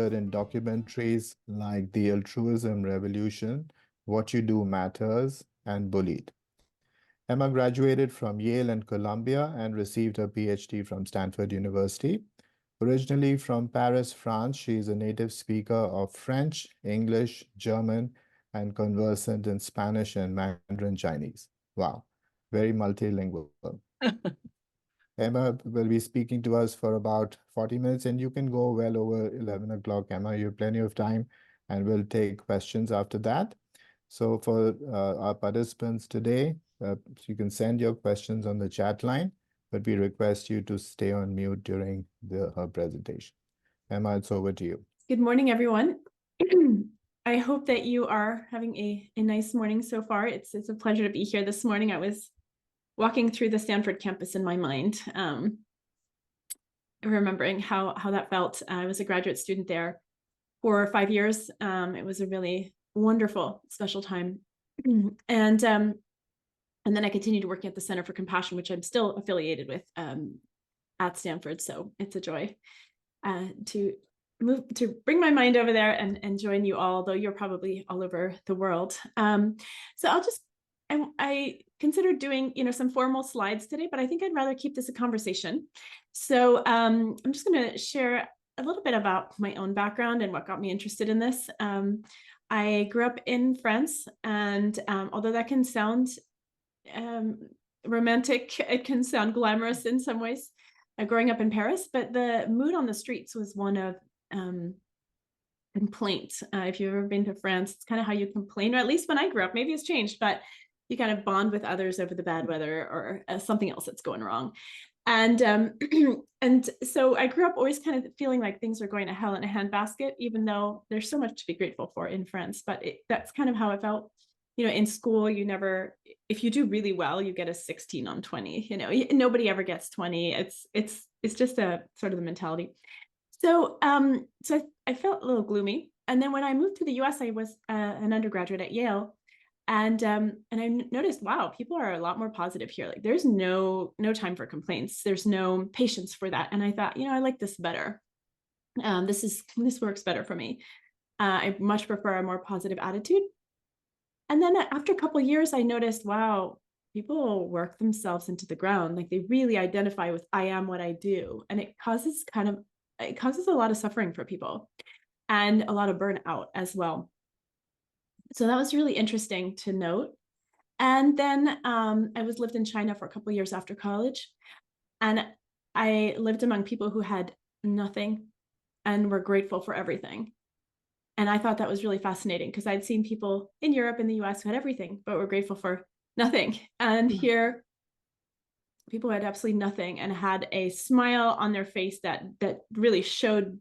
in documentaries like The Altruism Revolution, What You Do Matters, and Bullied. Emma graduated from Yale and Columbia and received her PhD from Stanford University. Originally from Paris, France, she is a native speaker of French, English, German, and conversant in Spanish and Mandarin Chinese. Wow, very multilingual. Emma will be speaking to us for about 40 minutes, and you can go well over 11 o'clock, Emma. You have plenty of time, and we'll take questions after that. So for our participants today, you can send your questions on the chat line, but we request you to stay on mute during her presentation. Emma, it's over to you. Good morning, everyone. I hope that you are having a nice morning so far. It's a pleasure to be here this morning. I was walking through the Stanford campus in my mind, remembering how that felt. I was a graduate student there for 5 years. It was a really wonderful, special time. And then I continued working at the Center for Compassion, which I'm still affiliated with at Stanford. So it's a joy to bring my mind over there and join you all, though you're probably all over the world. So I considered doing, some formal slides today, but I think I'd rather keep this a conversation. So I'm just going to share a little bit about my own background and what got me interested in this. I grew up in France, and although that can sound romantic, it can sound glamorous in some ways, growing up in Paris, but the mood on the streets was one of complaint. If you've ever been to France, it's kind of how you complain, or at least when I grew up. Maybe it's changed, but you kind of bond with others over the bad weather or something else that's going wrong. And and so I grew up always kind of feeling like things are going to hell in a handbasket, even though there's so much to be grateful for in France. But that's kind of how it felt. In school, if you do really well, you get a 16 on 20. Nobody ever gets 20. It's just a sort of the mentality. So I felt a little gloomy. And then when I moved to the US, I was an undergraduate at Yale. And I noticed, wow, people are a lot more positive here. Like there's no time for complaints. There's no patience for that. And I thought, I like this better. This works better for me. I much prefer a more positive attitude. And then after a couple of years, I noticed, wow, people work themselves into the ground. Like they really identify with I am what I do. And it causes a lot of suffering for people and a lot of burnout as well. So that was really interesting to note. And then I lived in China for a couple of years after college. And I lived among people who had nothing and were grateful for everything. And I thought that was really fascinating because I'd seen people in Europe and the US who had everything, but were grateful for nothing. And here, people had absolutely nothing and had a smile on their face that really showed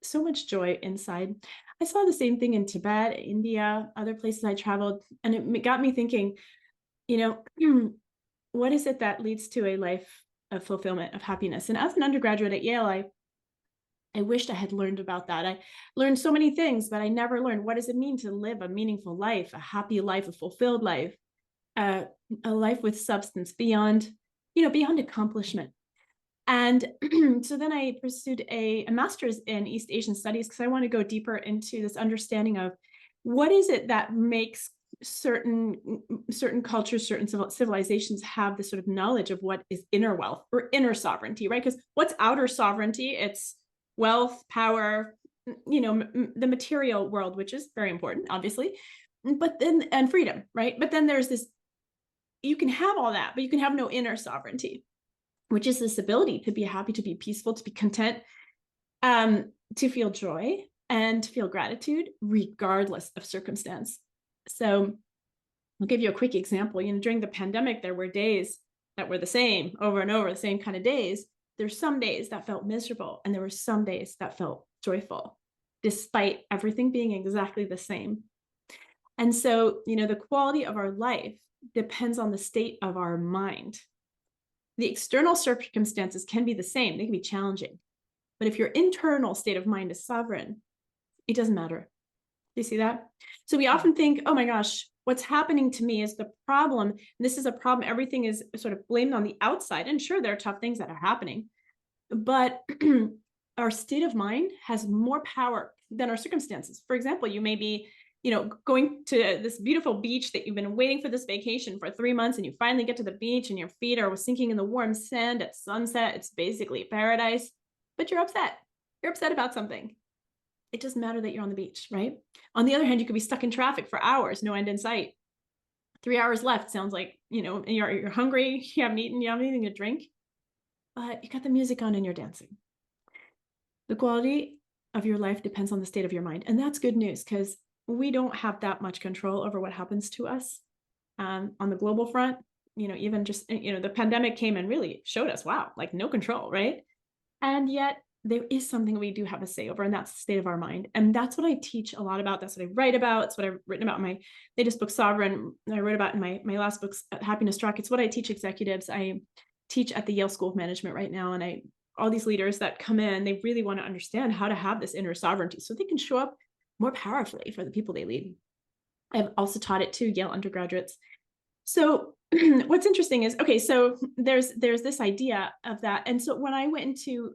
so much joy inside. I saw the same thing in Tibet, India, other places I traveled, and it got me thinking, what is it that leads to a life of fulfillment, of happiness? And as an undergraduate at Yale, I wished I had learned about that. I learned so many things, but I never learned what does it mean to live a meaningful life, a happy life, a fulfilled life, a life with substance beyond accomplishment. And so then I pursued a master's in East Asian studies because I want to go deeper into this understanding of what is it that makes certain cultures, certain civilizations have this sort of knowledge of what is inner wealth or inner sovereignty, right? Because what's outer sovereignty? It's wealth, power, the material world, which is very important, obviously, and freedom, right? But then there's this, you can have all that, but you can have no inner sovereignty, which is this ability to be happy, to be peaceful, to be content, to feel joy and to feel gratitude regardless of circumstance. So I'll give you a quick example. During the pandemic, there were days that were the same over and over, the same kind of days. There's some days that felt miserable, and there were some days that felt joyful, despite everything being exactly the same. And so, the quality of our life depends on the state of our mind. The external circumstances can be the same. They can be challenging. But if your internal state of mind is sovereign, it doesn't matter. Do you see that? So we often think, oh my gosh, what's happening to me is the problem. This is a problem. Everything is sort of blamed on the outside. And sure, there are tough things that are happening. But our state of mind has more power than our circumstances. For example, you may be, going to this beautiful beach that you've been waiting for this vacation for 3 months, and you finally get to the beach and your feet are sinking in the warm sand at sunset. It's basically paradise, but you're upset. You're upset about something. It doesn't matter that you're on the beach, right? On the other hand, you could be stuck in traffic for hours, no end in sight. 3 hours left sounds like, you're hungry, you haven't eaten, you haven't anything to drink, but you got the music on and you're dancing. The quality of your life depends on the state of your mind. And that's good news, because we don't have that much control over what happens to us. On the global front, even just, the pandemic came and really showed us, wow, like no control, right? And yet there is something we do have a say over, and that's the state of our mind. And that's what I teach a lot about. That's what I write about. It's what I've written about in my latest book, Sovereign. I wrote about in my last books, Happiness Track. It's what I teach executives. I teach at the Yale School of Management right now. And all these leaders that come in, they really want to understand how to have this inner sovereignty so they can show up more powerfully for the people they lead. I've also taught it to Yale undergraduates. So what's interesting is, okay, so there's this idea of that. And so when I went into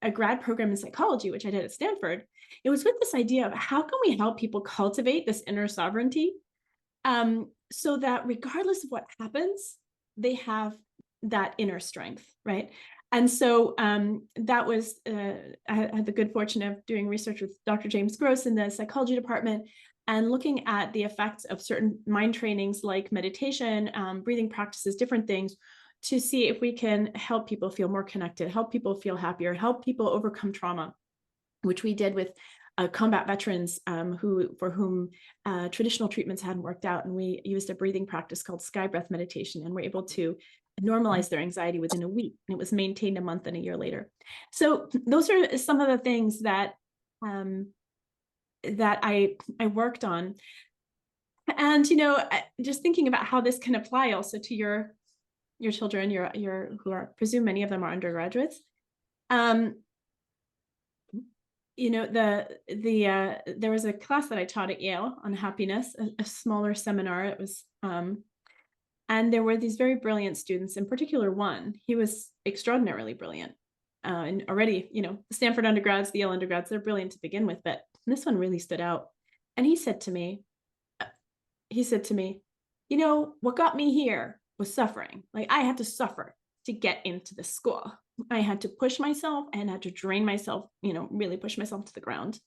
a grad program in psychology, which I did at Stanford, it was with this idea of how can we help people cultivate this inner sovereignty, so that regardless of what happens, they have that inner strength, right? And so that was, I had the good fortune of doing research with Dr. James Gross in the psychology department, and looking at the effects of certain mind trainings like meditation, breathing practices, different things, to see if we can help people feel more connected, help people feel happier, help people overcome trauma, which we did with combat veterans for whom traditional treatments hadn't worked out. And we used a breathing practice called sky breath meditation, and we're able to normalize their anxiety within a week. And it was maintained a month and a year later. So those are some of the things that that I worked on. And, just thinking about how this can apply also to your children, who are, presume many of them are undergraduates. There was a class that I taught at Yale on happiness, a smaller seminar. It was, and there were these very brilliant students, in particular one. He was extraordinarily brilliant. And already, the Stanford undergrads, the Yale undergrads, they're brilliant to begin with, but this one really stood out. And he said to me, what got me here was suffering. Like, I had to suffer to get into the school. I had to push myself and had to drain myself, really push myself to the ground.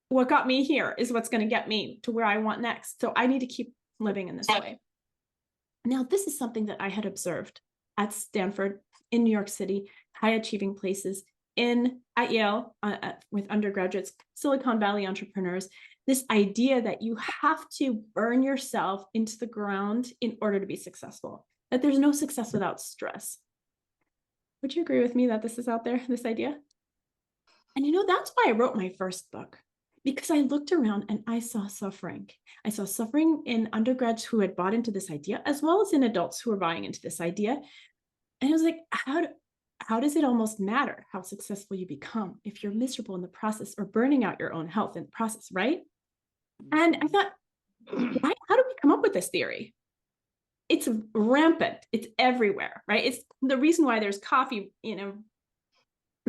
What got me here is what's going to get me to where I want next. So I need to keep living in this way. Now, this is something that I had observed at Stanford, in New York City, high achieving places, at Yale with undergraduates, Silicon Valley entrepreneurs, this idea that you have to burn yourself into the ground in order to be successful, that there's no success without stress. Would you agree with me that this is out there, this idea? And that's why I wrote my first book, because I looked around and I saw suffering. I saw suffering in undergrads who had bought into this idea, as well as in adults who were buying into this idea. And I was like, how does it almost matter how successful you become if you're miserable in the process, or burning out your own health in the process, right? And I thought, how do we come up with this theory? It's rampant. It's everywhere, right? It's the reason why there's coffee,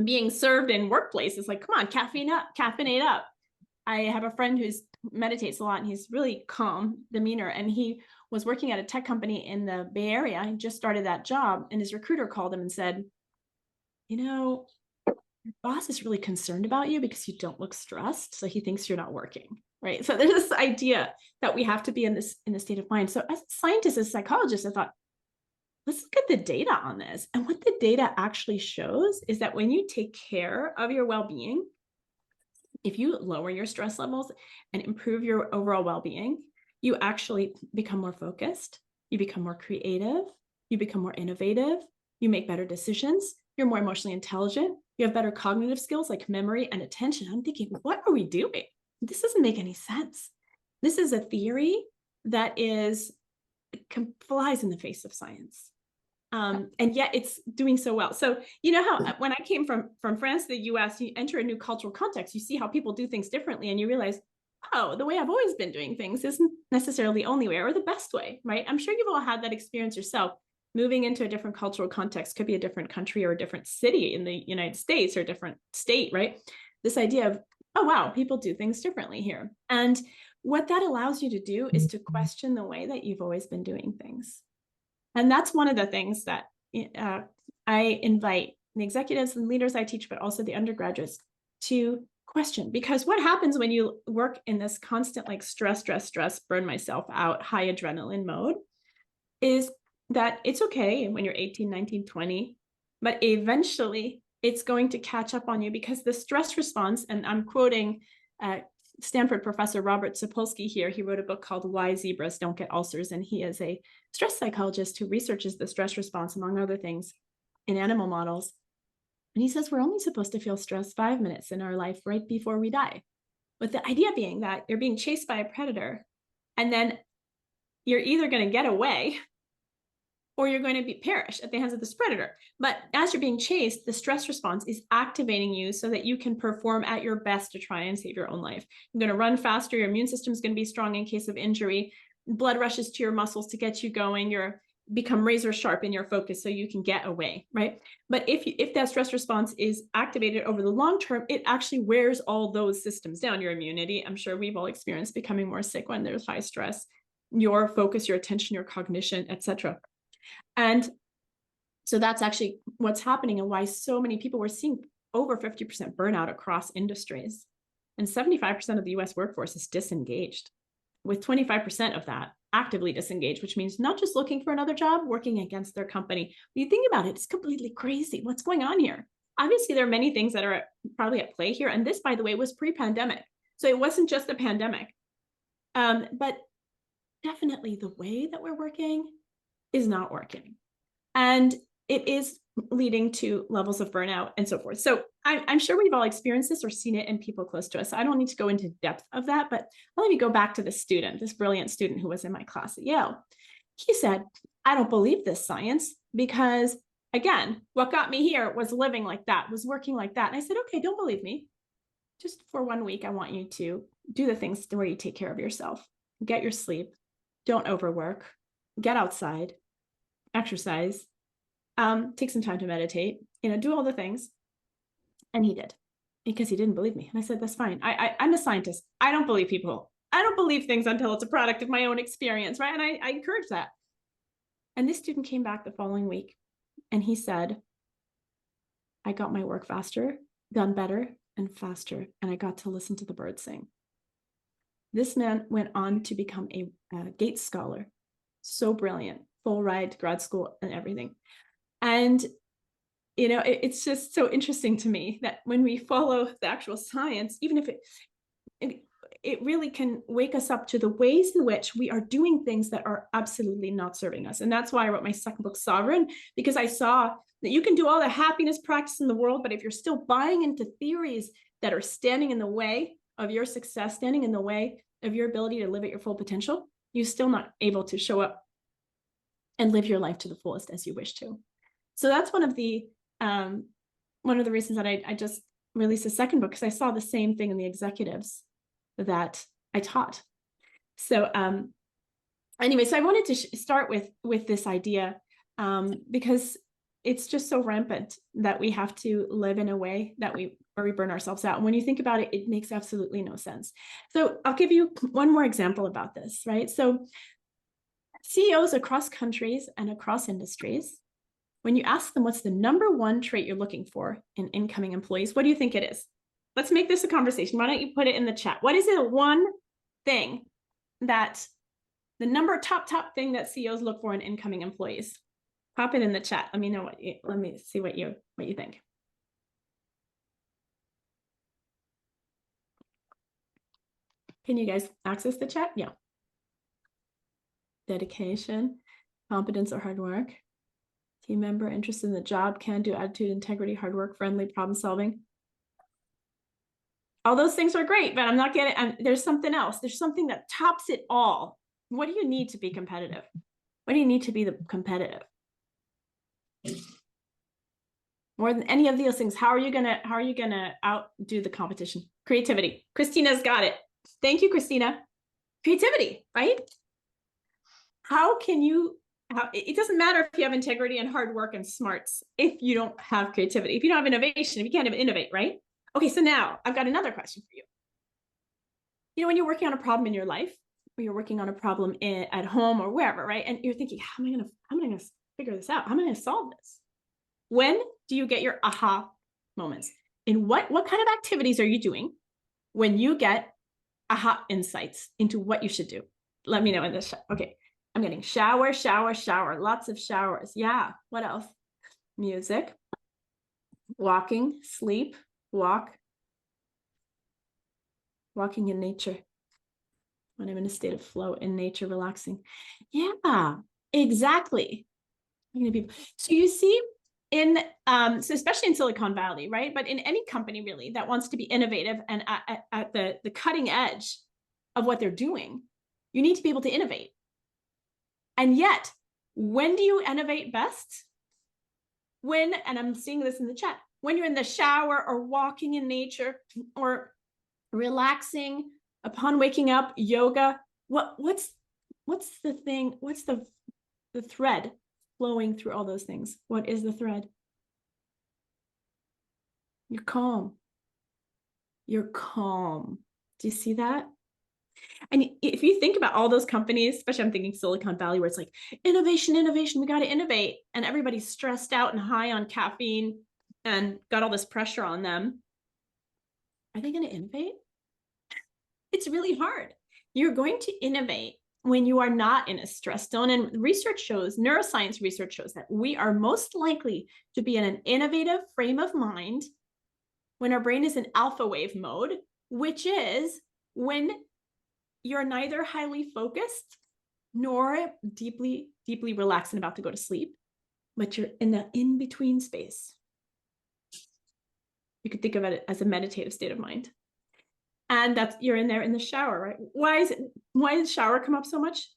being served in workplaces. Like, come on, caffeinate up. I have a friend who meditates a lot, and he's really calm demeanor. And he was working at a tech company in the Bay Area. He just started that job, and his recruiter called him and said, your boss is really concerned about you because you don't look stressed. So he thinks you're not working, right? So there's this idea that we have to be in the state of mind. So as a scientist, as a psychologist, I thought, let's look at the data on this. And what the data actually shows is that when you take care of your well-being, if you lower your stress levels and improve your overall well-being, you actually become more focused, you become more creative, you become more innovative, you make better decisions, you're more emotionally intelligent, you have better cognitive skills like memory and attention. I'm thinking, what are we doing? This doesn't make any sense. This is a theory that flies in the face of science. And yet it's doing so well. So how when I came from France to the US, you enter a new cultural context, you see how people do things differently, and you realize, oh, the way I've always been doing things isn't necessarily the only way or the best way, right? I'm sure you've all had that experience yourself. moving into a different cultural context, could be a different country or a different city in the United States or a different state, right? This idea of, oh, wow, people do things differently here. And what that allows you to do is to question the way that you've always been doing things. And that's one of the things that I invite the executives and leaders I teach, but also the undergraduates, to question. Because what happens when you work in this constant like stress, burn myself out, high adrenaline mode is that it's okay when you're 18, 19, 20, but eventually it's going to catch up on you because the stress response, and I'm quoting Stanford professor Robert Sapolsky here. He wrote a book called Why Zebras Don't Get Ulcers, and he is a stress psychologist who researches the stress response, among other things, in animal models. And he says we're only supposed to feel stress 5 minutes in our life right before we die. With the idea being that you're being chased by a predator, and then you're either going to get away or you're going to perish at the hands of this predator. But as you're being chased, the stress response is activating you so that you can perform at your best to try and save your own life. You're going to run faster. Your immune system is going to be strong in case of injury. Blood rushes to your muscles to get you going. You're become razor sharp in your focus so you can get away, right? But if that stress response is activated over the long term, it actually wears all those systems down. Your immunity, I'm sure we've all experienced becoming more sick when there's high stress, your focus, your attention, your cognition, etc. And so that's actually what's happening and why so many people were seeing over 50% burnout across industries. And 75% of the US workforce is disengaged, with 25% of that actively disengaged, which means not just looking for another job, working against their company. When you think about it, it's completely crazy. What's going on here? Obviously, there are many things that are probably at play here. And this, by the way, was pre-pandemic. So it wasn't just the pandemic. But definitely the way that we're working is not working. And it is leading to levels of burnout and so forth. So I'm sure we've all experienced this or seen it in people close to us. So I don't need to go into depth of that, but let me go back to this student, this brilliant student who was in my class at Yale. He said, I don't believe this science because, again, what got me here was living like that, was working like that. And I said, okay, don't believe me. Just for 1 week, I want you to do the things where you take care of yourself, get your sleep, don't overwork, get outside, exercise, take some time to meditate, do all the things. And he did, because he didn't believe me. And I said, that's fine. I'm a scientist. I don't believe people. I don't believe things until it's a product of my own experience, right? And I encourage that. And this student came back the following week and he said, I got my work faster, done better and faster. And I got to listen to the birds sing. This man went on to become a Gates Scholar. So brilliant, full ride to grad school and everything. And, it's just so interesting to me that when we follow the actual science, even if it really can wake us up to the ways in which we are doing things that are absolutely not serving us. And that's why I wrote my second book, Sovereign, because I saw that you can do all the happiness practice in the world, but if you're still buying into theories that are standing in the way of your success, standing in the way of your ability to live at your full potential, you're still not able to show up and live your life to the fullest as you wish to. So that's one of the reasons that I just released a second book, because I saw the same thing in the executives that I taught. So anyway, so I wanted to start with this idea because it's just so rampant that we have to live in a way that where we burn ourselves out. And when you think about it, it makes absolutely no sense. So I'll give you one more example about this, right? So CEOs across countries and across industries, when you ask them what's the number one trait you're looking for in incoming employees, what do you think it is? Let's make this a conversation. Why don't you put it in the chat? What is the one thing that the top thing that CEOs look for in incoming employees? Pop it in the chat. Let me know let me see what you think. Can you guys access the chat? Yeah. Dedication, competence, or hard work. Team member, interested in the job, can-do attitude, integrity, hard work, friendly, problem solving. All those things are great, but I'm not getting, there's something else. There's something that tops it all. What do you need to be competitive? What do you need to be competitive? More than any of these things, how are you gonna outdo the competition? Creativity. Christina's got it. Thank you, Christina. Creativity, right? How can you it doesn't matter if you have integrity and hard work and smarts if you don't have creativity, if you don't have innovation, if you can't even innovate, right? Okay, so now I've got another question for you. You know, when you're working on a problem in your life, or you're working on a problem at home or wherever, right? And you're thinking, how am I gonna figure this out? How am I gonna solve this? When do you get your aha moments? In what kind of activities are you doing when you get aha insights into what you should do? Let me know in this. Okay, I'm getting shower, lots of showers. Yeah. What else? Music, walking, sleep, walking in nature. When I'm in a state of flow in nature, relaxing. Yeah, exactly. So you see, so especially in Silicon Valley, right? But in any company really that wants to be innovative and at the cutting edge of what they're doing, you need to be able to innovate. And yet, when do you innovate best? When, and I'm seeing this in the chat, when you're in the shower or walking in nature or relaxing upon waking up, yoga. What's the thing? What's the thread flowing through all those things? What is the thread? You're calm. You're calm. Do you see that? And if you think about all those companies, especially I'm thinking Silicon Valley, where it's like innovation, we got to innovate. And everybody's stressed out and high on caffeine and got all this pressure on them. Are they going to innovate? It's really hard. You're going to innovate when you are not in a stress zone. And research shows, neuroscience research shows that we are most likely to be in an innovative frame of mind when our brain is in alpha wave mode, which is when you're neither highly focused nor deeply relaxed and about to go to sleep, but you're in the in-between space. You could think of it as a meditative state of mind. And that's, you're in there in the shower, right? Why does shower come up so much?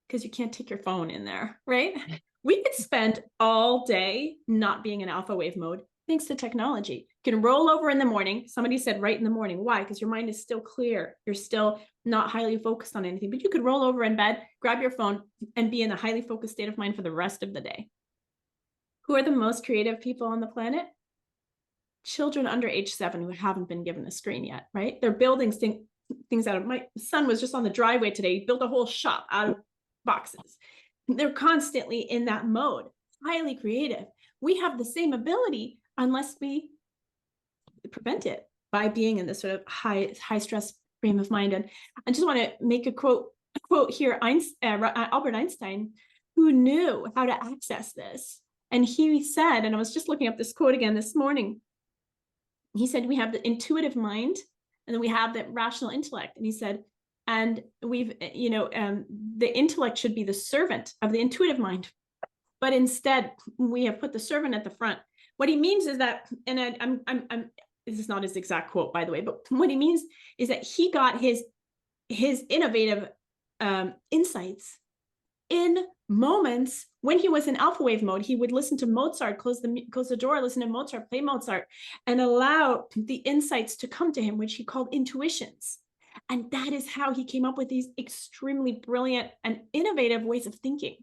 Because you can't take your phone in there, right? We could spend all day not being in alpha wave mode thanks to technology. You can roll over in the morning. Somebody said right in the morning. Why? Because your mind is still clear. You're still not highly focused on anything, but you could roll over in bed, grab your phone, and be in a highly focused state of mind for the rest of the day. Who are the most creative people on the planet? Children under age 7 who haven't been given a screen yet, right? They're building things out of, my son was just on the driveway today. He built a whole shop out of boxes. They're constantly in that mode, highly creative. We have the same ability unless we prevent it by being in this sort of high stress frame of mind. And I just want to make a quote here. Albert Einstein, who knew how to access this. And he said, and I was just looking up this quote again this morning, he said, we have the intuitive mind and then we have the rational intellect. And he said, and we've, the intellect should be the servant of the intuitive mind. But instead, we have put the servant at the front. What he means is that, and this is not his exact quote, by the way, but what he means is that he got his innovative insights in moments when he was in alpha wave mode. He would listen to Mozart, close the door, listen to Mozart, play Mozart, and allow the insights to come to him, which he called intuitions. And that is how he came up with these extremely brilliant and innovative ways of thinking.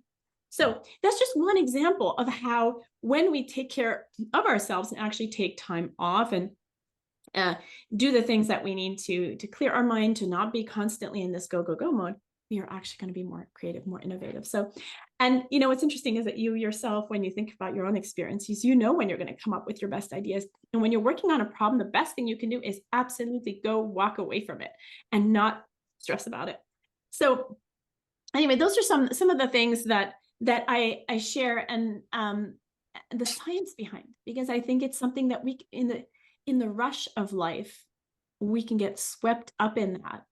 So that's just one example of how when we take care of ourselves and actually take time off and do the things that we need to clear our mind, to not be constantly in this go mode, we are actually going to be more creative, more innovative. So, and what's interesting is that you yourself, when you think about your own experiences, when you're going to come up with your best ideas. And when you're working on a problem, the best thing you can do is absolutely go walk away from it and not stress about it. So anyway, those are some of the things that I share, and the science behind, because I think it's something that we in the rush of life, we can get swept up in that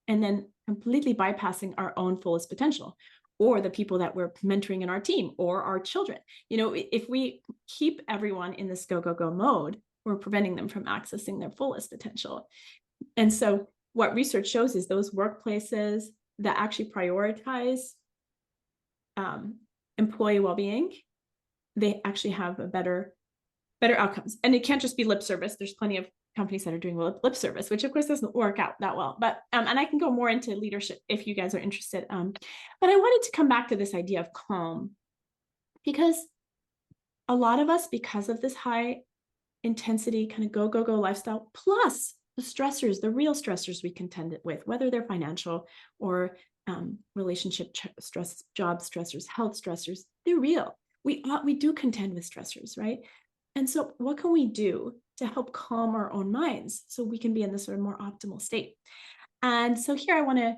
and then completely bypassing our own fullest potential, or the people that we're mentoring in our team, or our children. If we keep everyone in this go mode, we're preventing them from accessing their fullest potential. And so what research shows is those workplaces that actually prioritize employee well-being, they actually have a better outcomes. And it can't just be lip service. There's plenty of companies that are doing lip service, which of course doesn't work out that well. But and I can go more into leadership if you guys are interested. But I wanted to come back to this idea of calm, because a lot of us, because of this high intensity kind of go lifestyle, plus the stressors, the real stressors we contend with, whether they're financial or relationship stress, job stressors, health stressors, they're real. We do contend with stressors, right? And so what can we do to help calm our own minds so we can be in this sort of more optimal state? And so here I want to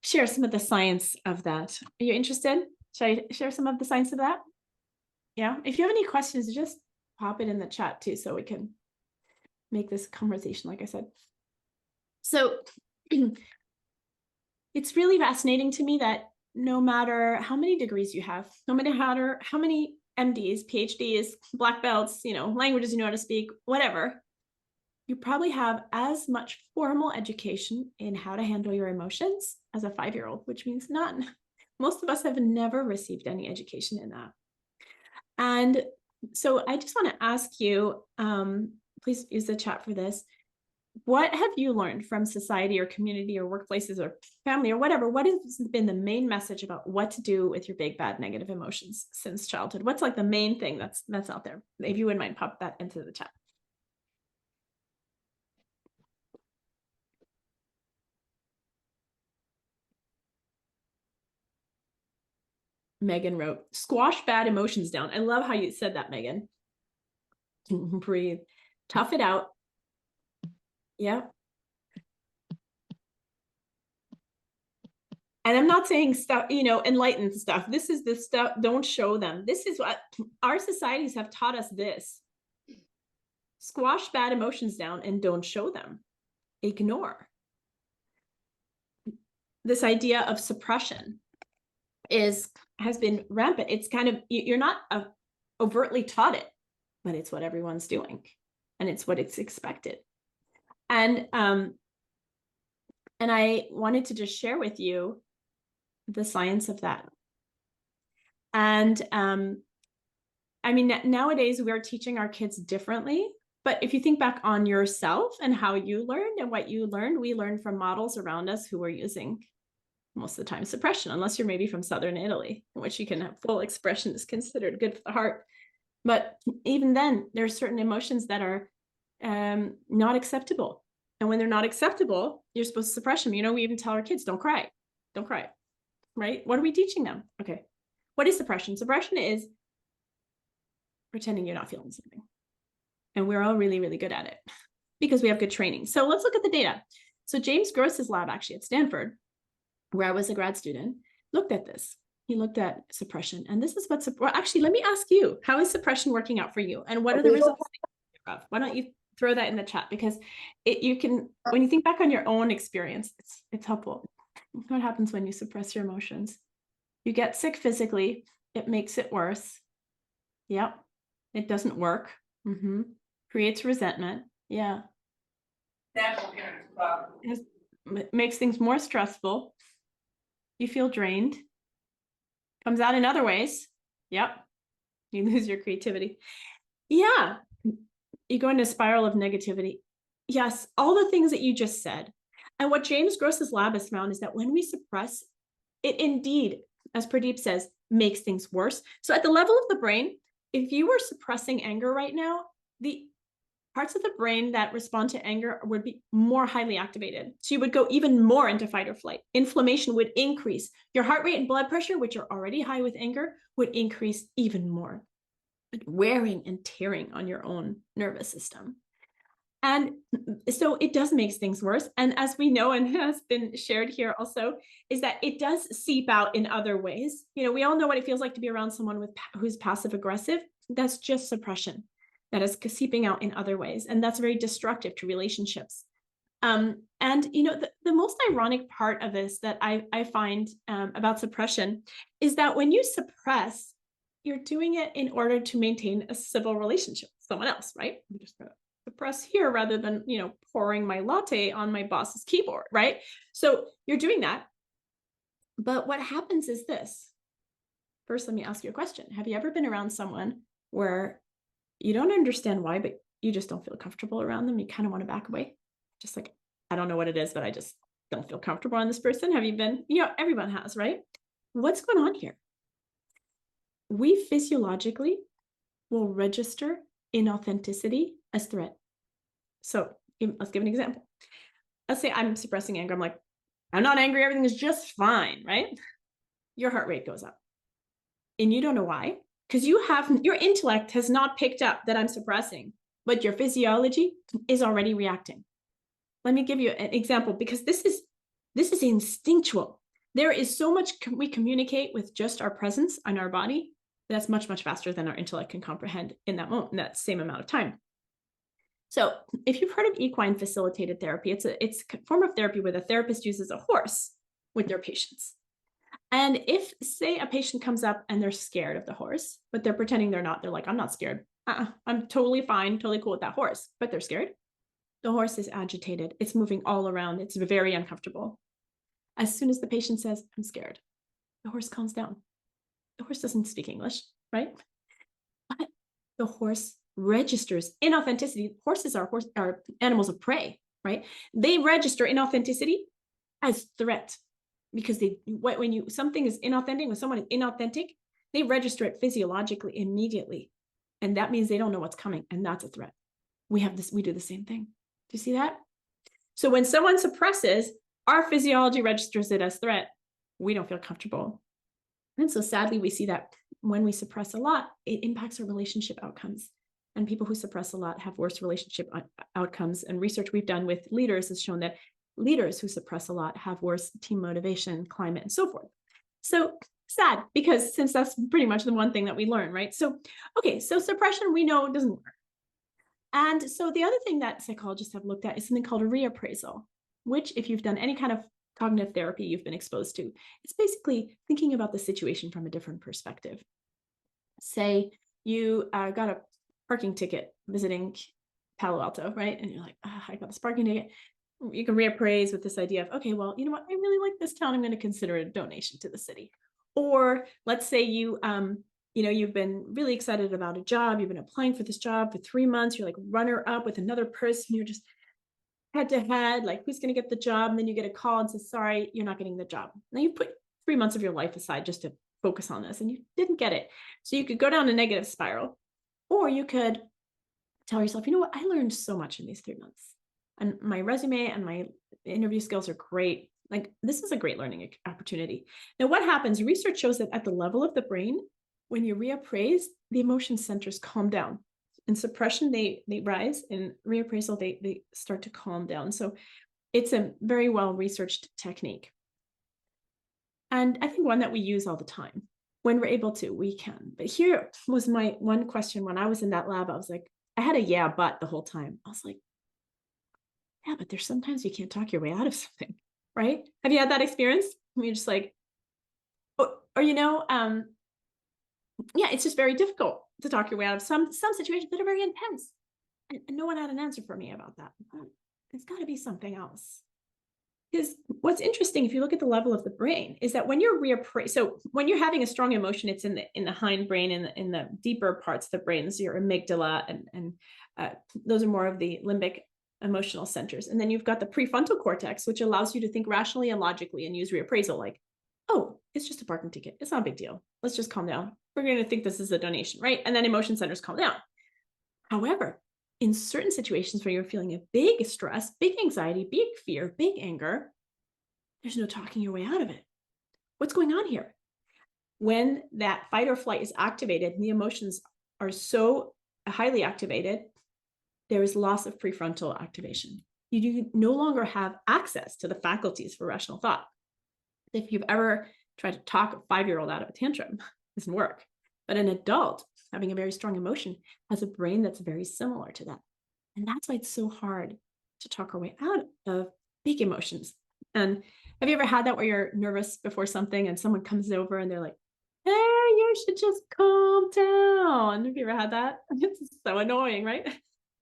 share some of the science of that. Are you interested? Should I share some of the science of that? Yeah. If you have any questions, just pop it in the chat too, so we can make this conversation, like I said. So it's really fascinating to me that no matter how many degrees you have, no matter how many MDs, PhDs, black belts, languages you know how to speak, whatever, you probably have as much formal education in how to handle your emotions as a 5-year-old, which means none. Most of us have never received any education in that. And so I just want to ask you, please use the chat for this. What have you learned from society or community or workplaces or family or whatever? What has been the main message about what to do with your big, bad, negative emotions since childhood? What's like the main thing that's out there? If you wouldn't mind, pop that into the chat. Megan wrote, squash bad emotions down. I love how you said that, Megan. Breathe, tough it out. Yeah. And I'm not saying stuff, enlightened stuff. This is the stuff, don't show them. This is what our societies have taught us this. Squash bad emotions down and don't show them. Ignore. This idea of suppression has been rampant. It's kind of, you're not overtly taught it, but it's what everyone's doing. And it's what it's expected. And I wanted to just share with you the science of that. And I mean, nowadays we're teaching our kids differently. But if you think back on yourself and how you learned and what you learned, we learned from models around us who were using most of the time suppression, unless you're maybe from Southern Italy, in which you can have full expression is considered good for the heart. But even then, there are certain emotions that are not acceptable. And when they're not acceptable, you're supposed to suppress them. We even tell our kids, don't cry, right? What are we teaching them? Okay. What is suppression? Suppression is pretending you're not feeling something. And we're all really, really good at it because we have good training. So let's look at the data. So James Gross's lab actually at Stanford, where I was a grad student, looked at this. He looked at suppression. And this is what, actually, let me ask you, how is suppression working out for you? And what are the results? Why don't you throw that in the chat? Because you can, when you think back on your own experience, it's helpful. What happens when you suppress your emotions? You get sick physically. It makes it worse. Yep. It doesn't work. Creates resentment. Yeah. It makes things more stressful. You feel drained. Comes out in other ways. Yep. You lose your creativity. Yeah. You go into a spiral of negativity. Yes. All the things that you just said. And what James Gross's lab has found is that when we suppress, it indeed, as Pradeep says, makes things worse. So at the level of the brain, if you were suppressing anger right now, the parts of the brain that respond to anger would be more highly activated. So you would go even more into fight or flight. Inflammation would increase. Your heart rate and blood pressure, which are already high with anger, would increase even more, wearing and tearing on your own nervous system. And so it does make things worse. And as we know, and has been shared here also, is that it does seep out in other ways. We all know what it feels like to be around someone who's passive aggressive. That's just suppression that is seeping out in other ways. And that's very destructive to relationships. And the most ironic part of this that I find about suppression is that when you suppress, you're doing it in order to maintain a civil relationship with someone else, right? I'm just gonna suppress here rather than, pouring my latte on my boss's keyboard, right? So you're doing that. But what happens is this. First, let me ask you a question. Have you ever been around someone where you don't understand why, but you just don't feel comfortable around them. You kind of want to back away. Just like, I don't know what it is, but I just don't feel comfortable around this person. Have you been? Everyone has, right? What's going on here? We physiologically will register inauthenticity as threat. So let's give an example. Let's say I'm suppressing anger. I'm like, I'm not angry. Everything is just fine, right? Your heart rate goes up. And you don't know why, because your intellect has not picked up that I'm suppressing, but your physiology is already reacting. Let me give you an example, because this is instinctual. There is so much we communicate with just our presence on our body. That's much, much faster than our intellect can comprehend in that moment, in that same amount of time. So if you've heard of equine facilitated therapy, it's a form of therapy where the therapist uses a horse with their patients. And if, say, a patient comes up and they're scared of the horse, but they're pretending they're not, they're like, I'm not scared. I'm totally fine, totally cool with that horse, but they're scared. The horse is agitated. It's moving all around. It's very uncomfortable. As soon as the patient says, I'm scared, the horse calms down. The horse doesn't speak English, right? But the horse registers inauthenticity. Horses are animals of prey, right? They register inauthenticity as threat, because when something is inauthentic, when someone is inauthentic, they register it physiologically immediately. And that means they don't know what's coming. And that's a threat. We do the same thing. Do you see that? So when someone suppresses, our physiology registers it as threat. We don't feel comfortable. And so sadly, we see that when we suppress a lot, it impacts our relationship outcomes. And people who suppress a lot have worse relationship outcomes. And research we've done with leaders has shown that leaders who suppress a lot have worse team motivation, climate, and so forth. So sad, because since that's pretty much the one thing that we learn, right? So, okay, so suppression we know doesn't work. And so the other thing that psychologists have looked at is something called a reappraisal, which, if you've done any kind of cognitive therapy you've been exposed to, it's basically thinking about the situation from a different perspective. Say you got a parking ticket visiting Palo Alto, right? And you're like, I got this parking ticket. You can reappraise with this idea of, okay, well, you know what? I really like this town. I'm going to consider it a donation to the city. Or let's say you've been really excited about a job. You've been applying for this job for 3 months. You're like runner up with another person. You're just head to head, like who's going to get the job? And then you get a call and says, sorry, you're not getting the job. Now you put 3 months of your life aside just to focus on this, and you didn't get it. So you could go down a negative spiral, or you could tell yourself, you know what? I learned so much in these 3 months, and my resume and my interview skills are great. Like, this is a great learning opportunity. Now, what happens? Research shows that at the level of the brain, when you reappraise, the emotion centers calm down. In suppression, they rise. In reappraisal, they start to calm down. So it's a very well-researched technique. And I think one that we use all the time. When we're able to, we can. But here was my one question when I was in that lab. I was like, I had a yeah, but the whole time. I was like, yeah, but there's sometimes you can't talk your way out of something, right? Have you had that experience? You're just like, yeah, it's just very difficult to talk your way out of some situations that are very intense. And no one had an answer for me about that. There's got to be something else. Because what's interesting, if you look at the level of the brain, is that when you're so when you're having a strong emotion, it's in the hindbrain, in the deeper parts of the brain, so your amygdala, and those are more of the limbic emotional centers. And then you've got the prefrontal cortex, which allows you to think rationally and logically and use reappraisal, like, oh, it's just a parking ticket. It's not a big deal. Let's just calm down. We're going to think this is a donation, right? And then emotion centers calm down. However, in certain situations where you're feeling a big stress, big anxiety, big fear, big anger, there's no talking your way out of it. What's going on here? When that fight or flight is activated and the emotions are so highly activated, there is loss of prefrontal activation. You no longer have access to the faculties for rational thought. If you've ever tried to talk a 5-year-old out of a tantrum, it doesn't work. But an adult having a very strong emotion has a brain that's very similar to that. And that's why it's so hard to talk our way out of big emotions. And have you ever had that where you're nervous before something and someone comes over and they're like, hey, you should just calm down? Have you ever had that? It's so annoying, right?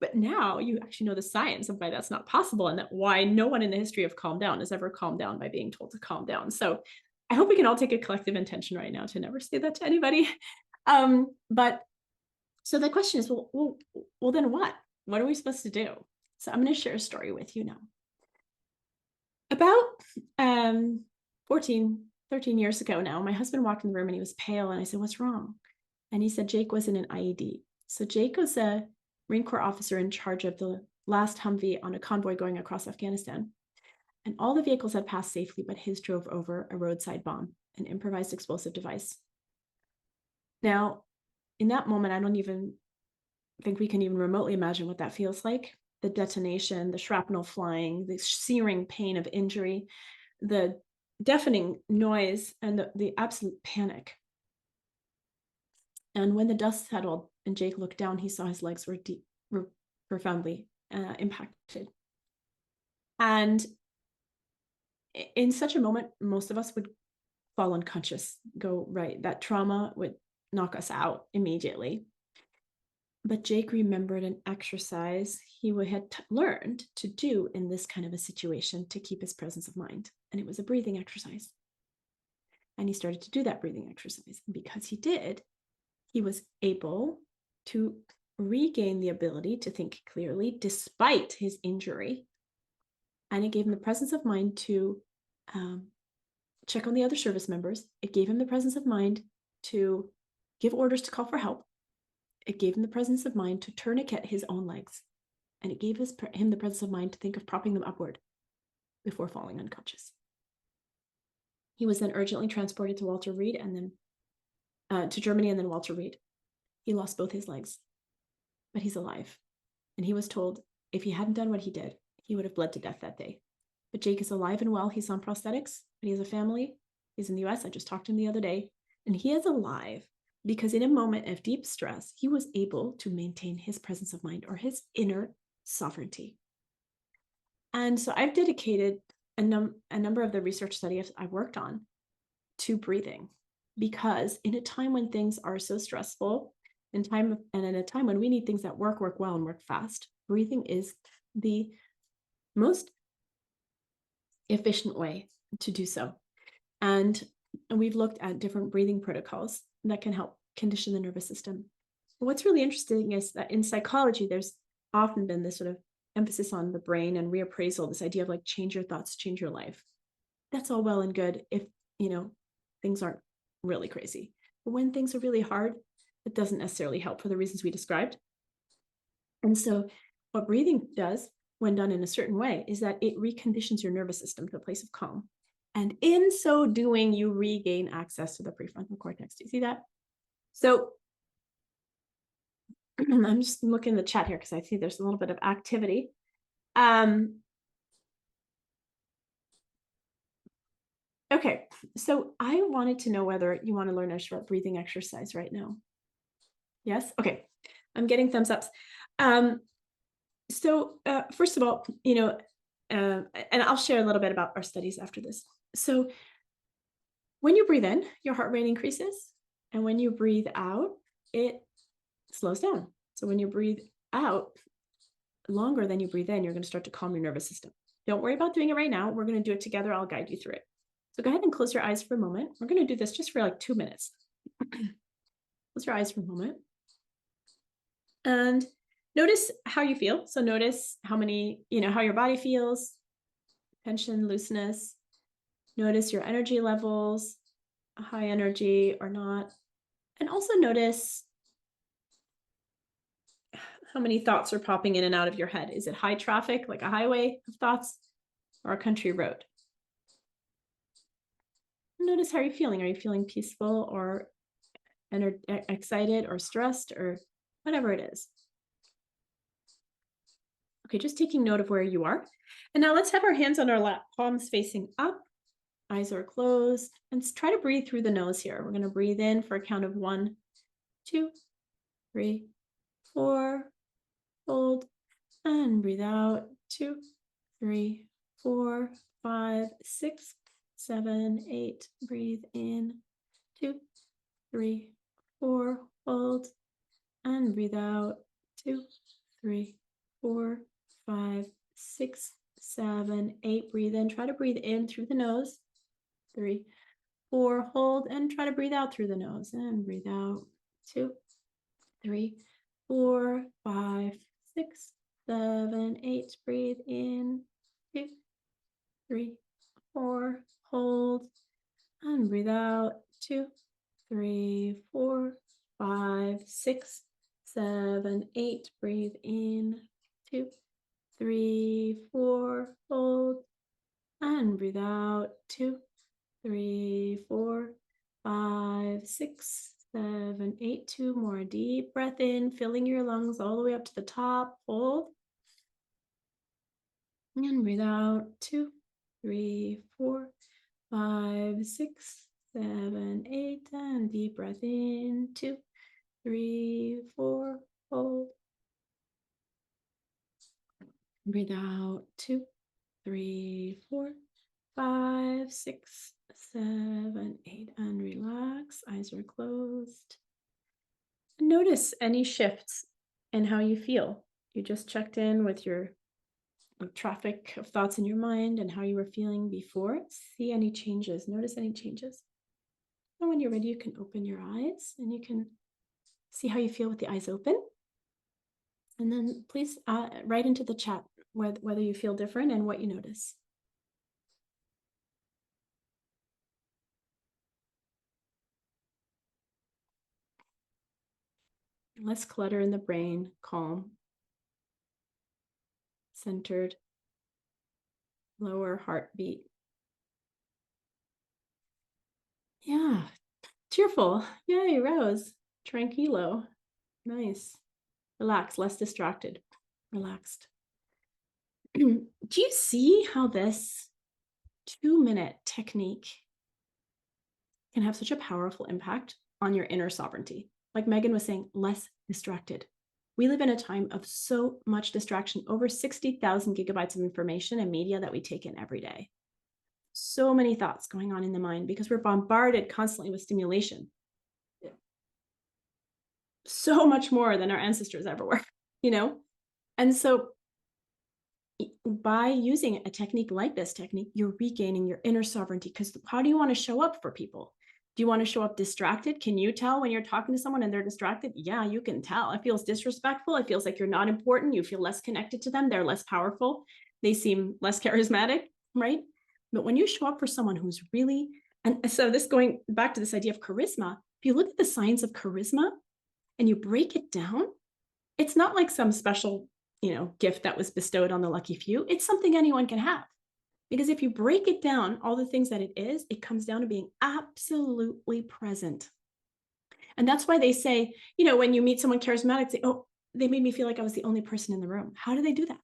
But now you actually know the science of why that's not possible, and that why no one in the history of calm down has ever calmed down by being told to calm down. So I hope we can all take a collective intention right now to never say that to anybody. But so the question is, well, then what? what are we supposed to do? So I'm going to share a story with you now. About 14, 13 years ago now, my husband walked in the room and he was pale. And I said, what's wrong? And he said, Jake was in an IED. So Jake was a Marine Corps officer in charge of the last Humvee on a convoy going across Afghanistan. And all the vehicles had passed safely, but his drove over a roadside bomb, an improvised explosive device. Now, in that moment, I don't even think we can even remotely imagine what that feels like. The detonation, the shrapnel flying, the searing pain of injury, the deafening noise, and the absolute panic. And when the dust settled and Jake looked down, he saw his legs were profoundly impacted. And in such a moment, most of us would fall unconscious, go right. That trauma would knock us out immediately. But Jake remembered an exercise he had learned to do in this kind of a situation to keep his presence of mind. And it was a breathing exercise. And he started to do that breathing exercise. And because he did, he was able to regain the ability to think clearly despite his injury. And it gave him the presence of mind to check on the other service members. It gave him the presence of mind to give orders to call for help. It gave him the presence of mind to tourniquet his own legs. And it gave him the presence of mind to think of propping them upward before falling unconscious. He was then urgently transported to Walter Reed and then to Germany and then Walter Reed. He lost both his legs, but he's alive. And he was told if he hadn't done what he did, he would have bled to death that day. But Jake is alive and well. He's on prosthetics, but he has a family. He's in the US. I just talked to him the other day. And he is alive because in a moment of deep stress, he was able to maintain his presence of mind or his inner sovereignty. And so I've dedicated a number of the research studies I've worked on to breathing, because in a time when things are so stressful, in a time when we need things that work well and work fast, breathing is the most efficient way to do so. And we've looked at different breathing protocols that can help condition the nervous system. What's really interesting is that in psychology, there's often been this sort of emphasis on the brain and reappraisal, this idea of like change your thoughts, change your life. That's all well and good if, things aren't really crazy. But when things are really hard, it doesn't necessarily help for the reasons we described. And so what breathing does when done in a certain way is that it reconditions your nervous system to a place of calm. And in so doing, you regain access to the prefrontal cortex. Do you see that? So I'm just looking in the chat here because I see there's a little bit of activity. Okay, so I wanted to know whether you want to learn a short breathing exercise right now. Yes? Okay, I'm getting thumbs ups. So first of all, and I'll share a little bit about our studies after this. So when you breathe in, your heart rate increases. And when you breathe out, it slows down. So when you breathe out longer than you breathe in, you're going to start to calm your nervous system. Don't worry about doing it right now. We're going to do it together. I'll guide you through it. So go ahead and close your eyes for a moment. We're going to do this just for like 2 minutes. Close your eyes for a moment. And notice how you feel. So notice how your body feels, tension, looseness. Notice your energy levels, high energy or not. And also notice how many thoughts are popping in and out of your head. Is it high traffic, like a highway of thoughts, or a country road? Notice how you're feeling. Are you feeling peaceful or excited or stressed or whatever it is? Okay, just taking note of where you are. And now let's have our hands on our lap, palms facing up, eyes are closed, and try to breathe through the nose here. We're going to breathe in for a count of 1, 2, 3, 4, hold, and breathe out, 2, 3, 4, 5, 6, 7, 8, breathe in, 2, 3, 4, hold, and breathe out, 2, 3, 4, 5, 6, 7, 8, breathe in, try to breathe in through the nose, 3, 4, hold, and try to breathe out through the nose, and breathe out, 2, 3, 4, 5, 6, 7, 8. Breathe in. 2, 3, 4. Hold and breathe out. 2, 3, 4, 5, 6, 7, 8. Breathe in. 2, 3, 4. Hold and breathe out. 2, 3, 4, 5, 6, 7, 8. 2 more. Deep breath in, filling your lungs all the way up to the top. Hold and breathe out. 2, 3, 4, 5, 6, 7, 8. And deep breath in. 2, 3, 4. Hold. Breathe out. 2, 3, 4, 5, 6, 7, 8. And relax. Eyes are closed. Notice any shifts in how you feel. You just checked in with your traffic of thoughts in your mind and how you were feeling before. See any changes. Notice any changes. And when you're ready, you can open your eyes and you can see how you feel with the eyes open. And then please write into the chat whether you feel different and what you notice. Less clutter in the brain, calm, centered, lower heartbeat. Yeah, cheerful. Yay, Rose. Tranquilo. Nice. Relax, less distracted. Relaxed. Do you see how this 2-minute technique can have such a powerful impact on your inner sovereignty? Like Megan was saying, less distracted. We live in a time of so much distraction, over 60,000 gigabytes of information and media that we take in every day. So many thoughts going on in the mind because we're bombarded constantly with stimulation. So much more than our ancestors ever were, you know? And so by using a technique like this technique, you're regaining your inner sovereignty. Because how do you want to show up for people? Do you want to show up distracted? Can you tell when you're talking to someone and they're distracted? Yeah, you can tell. It feels disrespectful. It feels like you're not important. You feel less connected to them. They're less powerful. They seem less charismatic, right? But when you show up for someone who's really, and so this going back to this idea of charisma, if you look at the science of charisma and you break it down, it's not like some special, gift that was bestowed on the lucky few. It's something anyone can have. Because if you break it down, all the things that it is, it comes down to being absolutely present. And that's why they say, when you meet someone charismatic, say, oh, they made me feel like I was the only person in the room. How do they do that?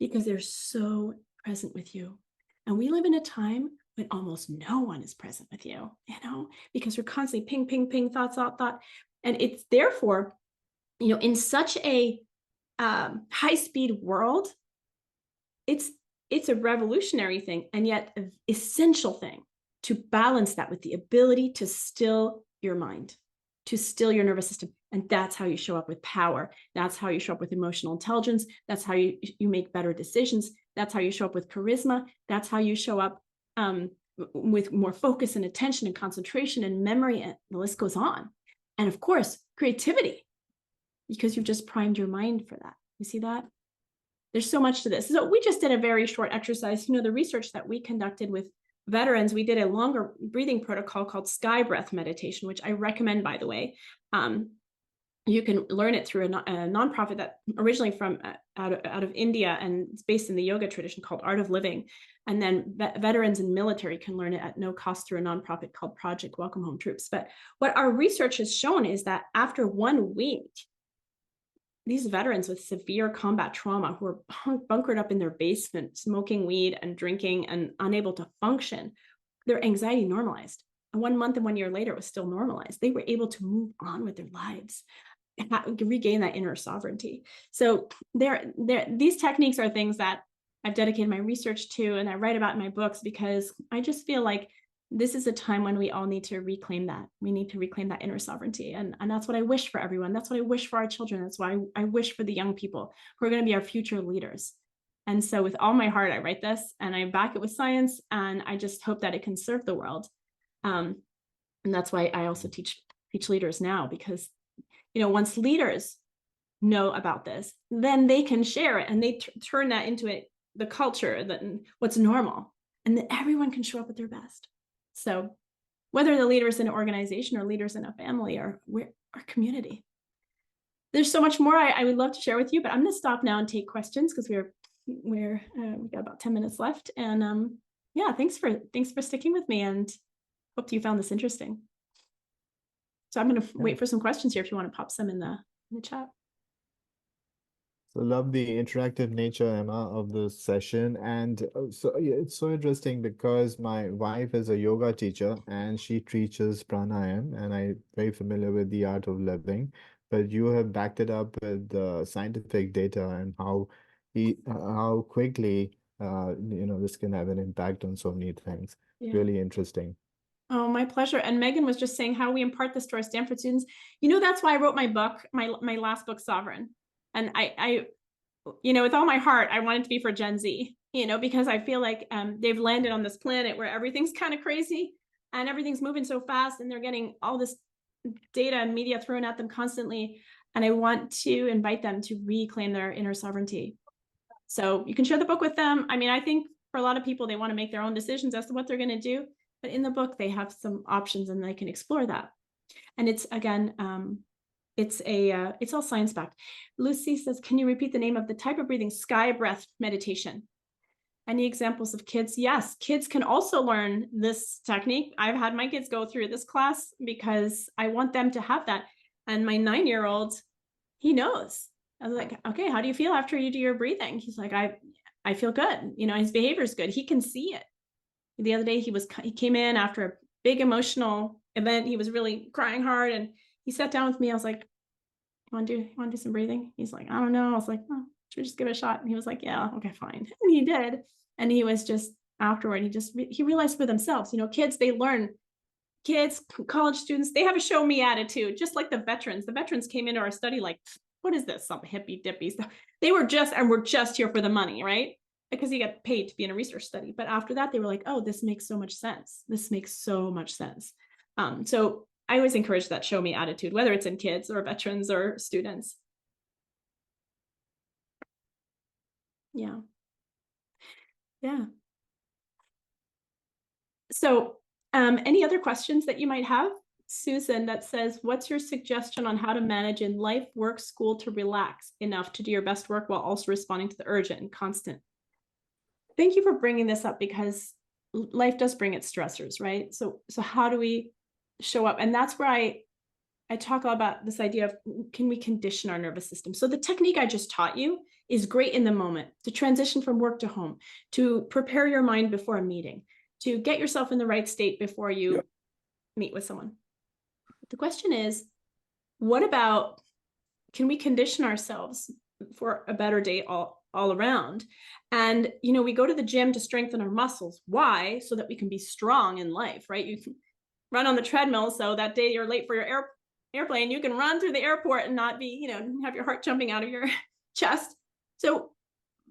Because they're so present with you. And we live in a time when almost no one is present with you, because we're constantly ping, ping, ping, thought. And it's therefore, in such a high-speed world, it's a revolutionary thing and yet an essential thing to balance that with the ability to still your mind, to still your nervous system. And that's how you show up with power. That's how you show up with emotional intelligence. That's how you make better decisions. That's how you show up with charisma. That's how you show up with more focus and attention and concentration and memory, and the list goes on. And of course, creativity, because you've just primed your mind for that. You see that? There's so much to this. So we just did a very short exercise. The research that we conducted with veterans, we did a longer breathing protocol called sky breath meditation, which I recommend, by the way. You can learn it through a nonprofit that originally from out of India, and it's based in the yoga tradition called Art of Living. And then veterans and military can learn it at no cost through a nonprofit called Project Welcome Home Troops. But what our research has shown is that after 1 week, these veterans with severe combat trauma who are bunkered up in their basement, smoking weed and drinking and unable to function, their anxiety normalized. And 1 month and 1 year later, it was still normalized. They were able to move on with their lives, regain that inner sovereignty. So these techniques are things that I've dedicated my research to and I write about in my books, because I just feel like this is a time when we all need to reclaim that. We need to reclaim that inner sovereignty. And that's what I wish for everyone. That's what I wish for our children. That's why I wish for the young people who are going to be our future leaders. And so with all my heart, I write this and I back it with science. And I just hope that it can serve the world. And that's why I also teach leaders now, because, once leaders know about this, then they can share it and they turn that into the culture, that what's normal, and then everyone can show up at their best. So whether the leaders in an organization or leaders in a family or our community, there's so much more I would love to share with you, but I'm going to stop now and take questions because we've got about 10 minutes left. And yeah, thanks for sticking with me, and hope you found this interesting. So I'm going to wait for some questions here if you want to pop some in the chat. So love the interactive nature, Emma, of the session. And so yeah, it's so interesting because my wife is a yoga teacher and she teaches pranayam, and I'm very familiar with the art of living. But you have backed it up with scientific data and how quickly this can have an impact on so many things. Yeah. Really interesting. Oh, my pleasure. And Megan was just saying how we impart this to our Stanford students. That's why I wrote my book, my last book, Sovereign. And I with all my heart, I want it to be for Gen Z, because I feel like they've landed on this planet where everything's kind of crazy and everything's moving so fast, and they're getting all this data and media thrown at them constantly. And I want to invite them to reclaim their inner sovereignty. So you can share the book with them. I mean, I think for a lot of people, they want to make their own decisions as to what they're going to do. But in the book, they have some options and they can explore that. And it's, again, it's all science backed. Lucy says, can you repeat the name of the type of breathing? Sky breath meditation. Any examples of kids? Yes, kids can also learn this technique. I've had my kids go through this class because I want them to have that. And my 9-year-old, he knows. I was like, okay, how do you feel after you do your breathing? He's like, I feel good. His behavior is good. He can see it. The other day he came in after a big emotional event. He was really crying hard, and he sat down with me. I was like, you want to do some breathing? He's like, I don't know. I was like, oh, should we just give it a shot? And he was like, yeah, okay, fine. And he did. And he was just, afterward, he realized for themselves, kids, they learn. Kids, college students, they have a show me attitude, just like the veterans. The veterans came into our study like, what is this? Some hippy dippy stuff. We're just here for the money, right? Because he got paid to be in a research study. But after that, they were like, oh, this makes so much sense. This makes so much sense. So I always encourage that show me attitude, whether it's in kids or veterans or students. Yeah. Yeah. So any other questions that you might have? Susan, that says, what's your suggestion on how to manage in life, work, school to relax enough to do your best work while also responding to the urgent and constant? Thank you for bringing this up, because life does bring its stressors, right? So how do we show up? And that's where I talk about this idea of, can we condition our nervous system? So the technique I just taught you is great in the moment to transition from work to home, to prepare your mind before a meeting, to get yourself in the right state before you meet with someone. The question is, what about, can we condition ourselves for a better day all around? And, we go to the gym to strengthen our muscles. Why? So that we can be strong in life, right? You can run on the treadmill, so that day you're late for your airplane, you can run through the airport and not be, have your heart jumping out of your chest. So,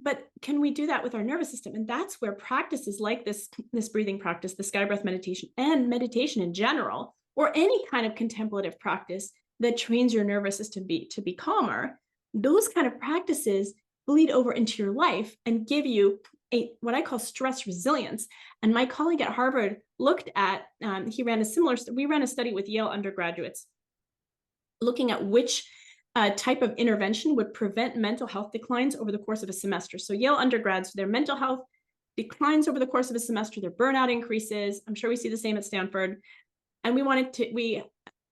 but can we do that with our nervous system? And that's where practices like this breathing practice, the sky breath meditation, and meditation in general, or any kind of contemplative practice that trains your nervous system to be calmer, those kind of practices bleed over into your life and give you what I call stress resilience. And my colleague at Harvard looked at, we ran a study with Yale undergraduates, looking at which type of intervention would prevent mental health declines over the course of a semester. So Yale undergrads, their mental health declines over the course of a semester, their burnout increases. I'm sure we see the same at Stanford. And we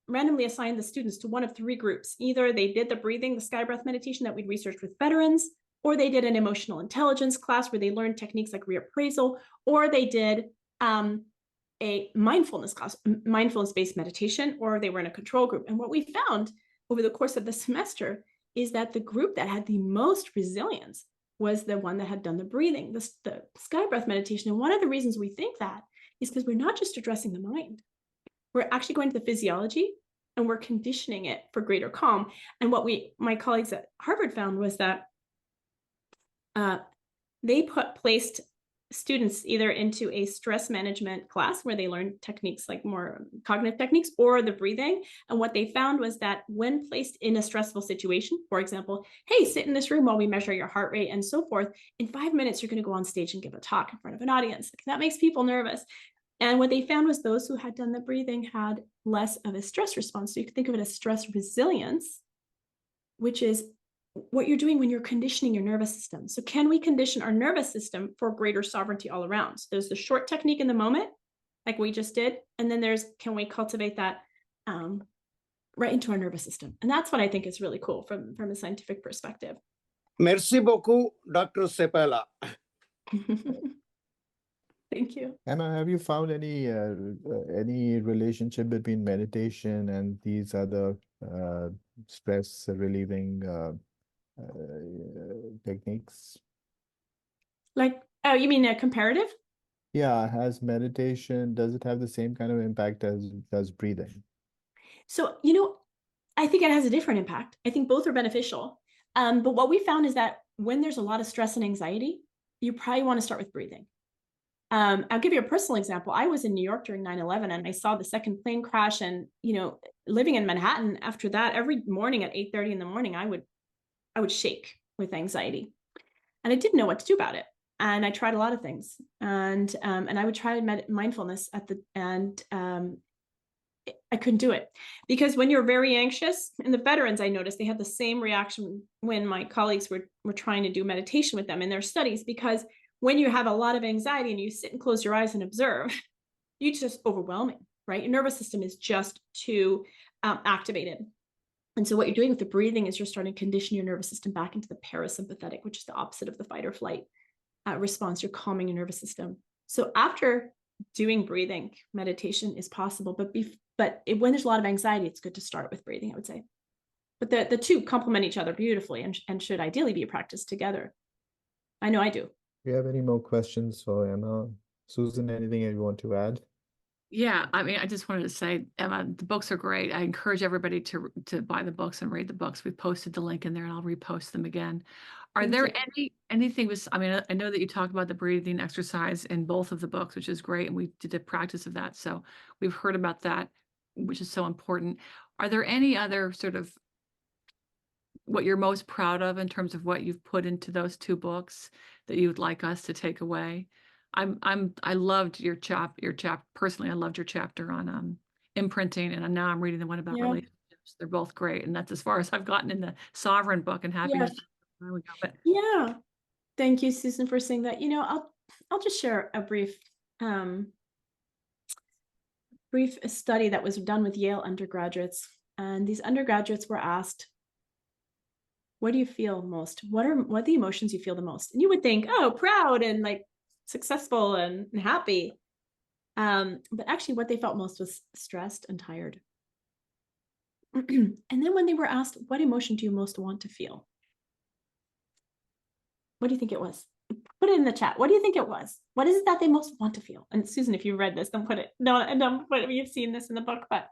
randomly assigned the students to one of 3 groups. Either they did the breathing, the sky breath meditation that we'd researched with veterans, or they did an emotional intelligence class where they learned techniques like reappraisal, or they did a mindfulness class, mindfulness-based meditation, or they were in a control group. And what we found over the course of the semester is that the group that had the most resilience was the one that had done the breathing, the sky breath meditation. And one of the reasons we think that is because we're not just addressing the mind. We're actually going to the physiology and we're conditioning it for greater calm. And what my colleagues at Harvard found was that they placed students either into a stress management class where they learn techniques like more cognitive techniques or the breathing. And what they found was that when placed in a stressful situation, for example, hey, sit in this room while we measure your heart rate and so forth, in 5 minutes, you're going to go on stage and give a talk in front of an audience. That makes people nervous. And what they found was those who had done the breathing had less of a stress response. So you can think of it as stress resilience, which is what you're doing when you're conditioning your nervous system. So can we condition our nervous system for greater sovereignty all around? So there's the short technique in the moment, like we just did. And then there's, can we cultivate that right into our nervous system? And that's what I think is really cool from a scientific perspective. Merci beaucoup, Dr. Seppala. Thank you. Emma, have you found any relationship between meditation and these other stress relieving techniques? Like, oh, you mean a comparative? Yeah, has meditation, does it have the same kind of impact as does breathing? So, I think it has a different impact. I think both are beneficial. But what we found is that when there's a lot of stress and anxiety, you probably want to start with breathing. I'll give you a personal example. I was in New York during 9/11 and I saw the second plane crash, and, living in Manhattan after that, every morning at 8:30 in the morning, I would shake with anxiety, and I didn't know what to do about it. And I tried a lot of things, and I would try mindfulness I couldn't do it, because when you're very anxious, and the veterans, I noticed they had the same reaction when my colleagues were trying to do meditation with them in their studies, because when you have a lot of anxiety and you sit and close your eyes and observe, it's just overwhelming, right? Your nervous system is just too activated. And so what you're doing with the breathing is you're starting to condition your nervous system back into the parasympathetic, which is the opposite of the fight or flight response. You're calming your nervous system. So after doing breathing, meditation is possible, but when there's a lot of anxiety, it's good to start with breathing, I would say. But the two complement each other beautifully and should ideally be practiced together. I know I do. Do you have any more questions for Emma? Susan, anything you want to add? Yeah, I mean, I just wanted to say, Emma, the books are great. I encourage everybody to buy the books and read the books. We've posted the link in there, and I'll repost them again. Are there anything was? I mean, I know that you talk about the breathing exercise in both of the books, which is great, and we did a practice of that, so we've heard about that, which is so important. Are there any other sort of what you're most proud of in terms of what you've put into those two books that you would like us to take away? I loved your personally, I loved your chapter on imprinting, and now I'm reading the one about relationships. They're both great, and that's as far as I've gotten in the sovereign book and happiness. Yes. Yeah. Thank you, Susan, for saying that. I'll just share a brief study that was done with Yale undergraduates, and these undergraduates were asked, what do you feel most? What are the emotions you feel the most? And you would think, oh, proud and like successful and happy. But actually what they felt most was stressed and tired. And then when they were asked, what emotion do you most want to feel? What do you think it was? Put it in the chat. What do you think it was? What is it that they most want to feel? And Susan, if you read this, don't put it. Don't put it. You've seen this in the book, but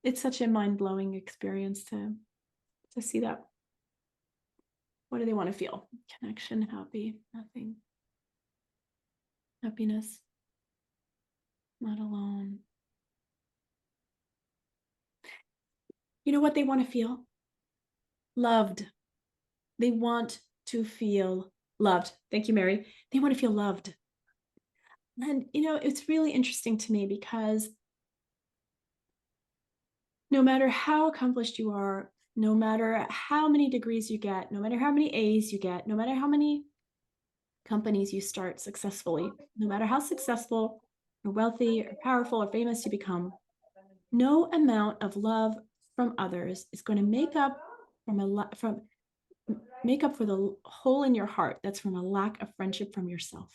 it's such a mind-blowing experience to see that. What do they want to feel? Connection, happy, nothing. Happiness, not alone. You know what they want to feel? Loved. They want to feel loved. Thank you, Mary. They want to feel loved. And, it's really interesting to me because no matter how accomplished you are, no matter how many degrees you get, no matter how many A's you get, no matter how many companies you start successfully, no matter how successful or wealthy or powerful or famous you become, no amount of love from others is going to make up for the hole in your heart that's from a lack of friendship from yourself.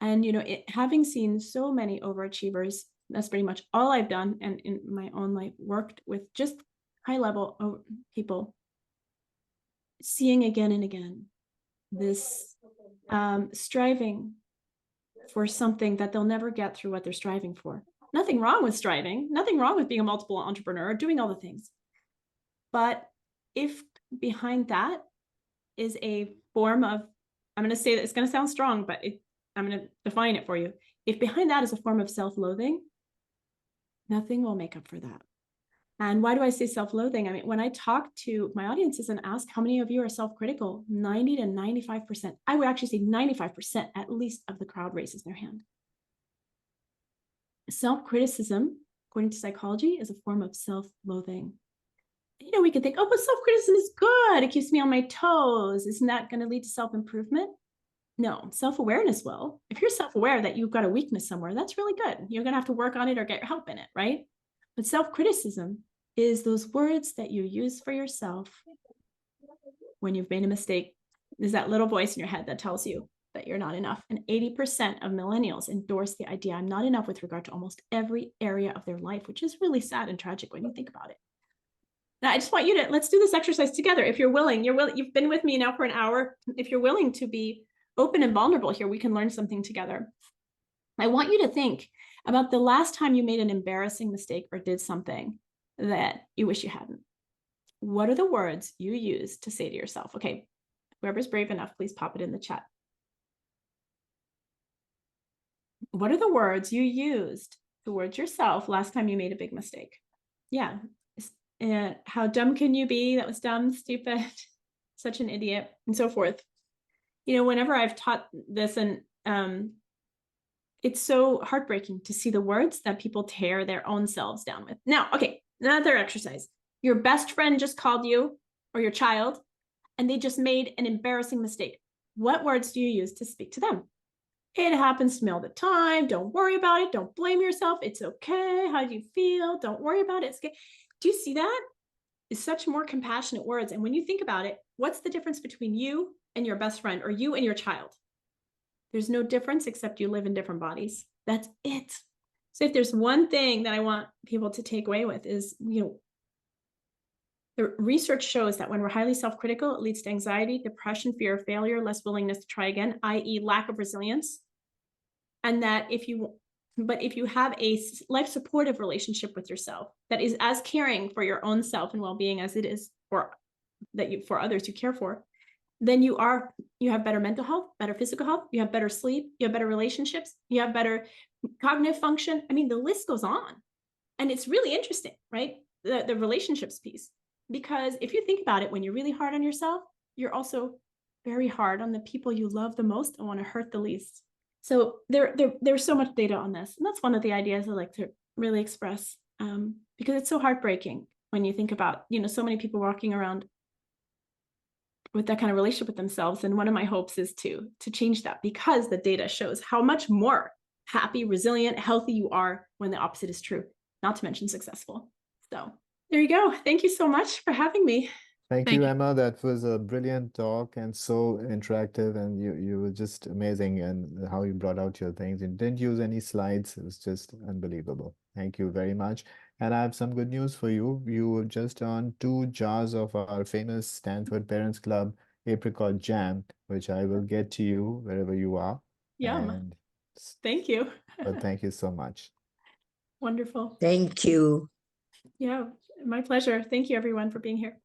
And having seen so many overachievers, that's pretty much all I've done, and in my own life worked with just high level people, seeing again and again this striving for something that they'll never get through what they're striving for. Nothing wrong with striving, nothing wrong with being a multiple entrepreneur, doing all the things. But if behind that is a form of, I'm going to say that it's going to sound strong, but I'm going to define it for you. If behind that is a form of self-loathing, nothing will make up for that. And why do I say self-loathing? I mean, when I talk to my audiences and ask how many of you are self-critical, 90 to 95%, I would actually say 95% at least of the crowd raises their hand. Self-criticism, according to psychology, is a form of self-loathing. You know, we can think, oh, but self-criticism is good. It keeps me on my toes. Isn't that going to lead to self-improvement? No, self-awareness will. If you're self-aware that you've got a weakness somewhere, that's really good. You're going to have to work on it or get help in it, right? But self-criticism is those words that you use for yourself when you've made a mistake. There's that little voice in your head that tells you that you're not enough. And 80% of millennials endorse the idea I'm not enough with regard to almost every area of their life, which is really sad and tragic when you think about it. Now, I just want you to, let's do this exercise together. If you're willing, you've been with me now for an hour. If you're willing to be open and vulnerable here, we can learn something together. I want you to think about the last time you made an embarrassing mistake or did something that you wish you hadn't. What are the words you use to say to yourself? Okay, whoever's brave enough, please pop it in the chat. What are the words you used towards yourself last time you made a big mistake? Yeah. And how dumb can you be? That was dumb, stupid, such an idiot, and so forth. You know, whenever I've taught this, and it's so heartbreaking to see the words that people tear their own selves down with. Now, okay, another exercise. Your best friend just called you, or your child, and they just made an embarrassing mistake. What words do you use to speak to them? It happens to me all the time. Don't worry about it. Don't blame yourself. It's okay. How do you feel? Don't worry about it. It's okay. Do you see that? It's such more compassionate words. And when you think about it, what's the difference between you and your best friend, or you and your child? There's no difference except you live in different bodies. That's it. So if there's one thing that I want people to take away with is, you know, the research shows that when we're highly self-critical, it leads to anxiety, depression, fear of failure, less willingness to try again, i.e. lack of resilience. And that if you have a life supportive relationship with yourself that is as caring for your own self and well-being as it is for others you care for, then you have better mental health, better physical health, you have better sleep, you have better relationships, you have better cognitive function. I mean, the list goes on. And it's really interesting, right? The relationships piece. Because if you think about it, when you're really hard on yourself, you're also very hard on the people you love the most and want to hurt the least. So there's so much data on this. And that's one of the ideas I like to really express, because it's so heartbreaking when you think about, you know, so many people walking around with that kind of relationship with themselves. And one of my hopes is to change that, because the data shows how much more happy, resilient, healthy you are when the opposite is true, not to mention successful. So there you go. Thank you so much for having me. Thank Thank you, you. Emma. That was a brilliant talk and so interactive, and you were just amazing, and how you brought out your things. You didn't use any slides. It was just unbelievable. Thank you very much. And I have some good news for you. You just earned 2 jars of our famous Stanford Parents Club apricot jam, which I will get to you wherever you are. Yum. And Thank you. but thank you so much. Wonderful. Thank you. Yeah, my pleasure. Thank you, everyone, for being here.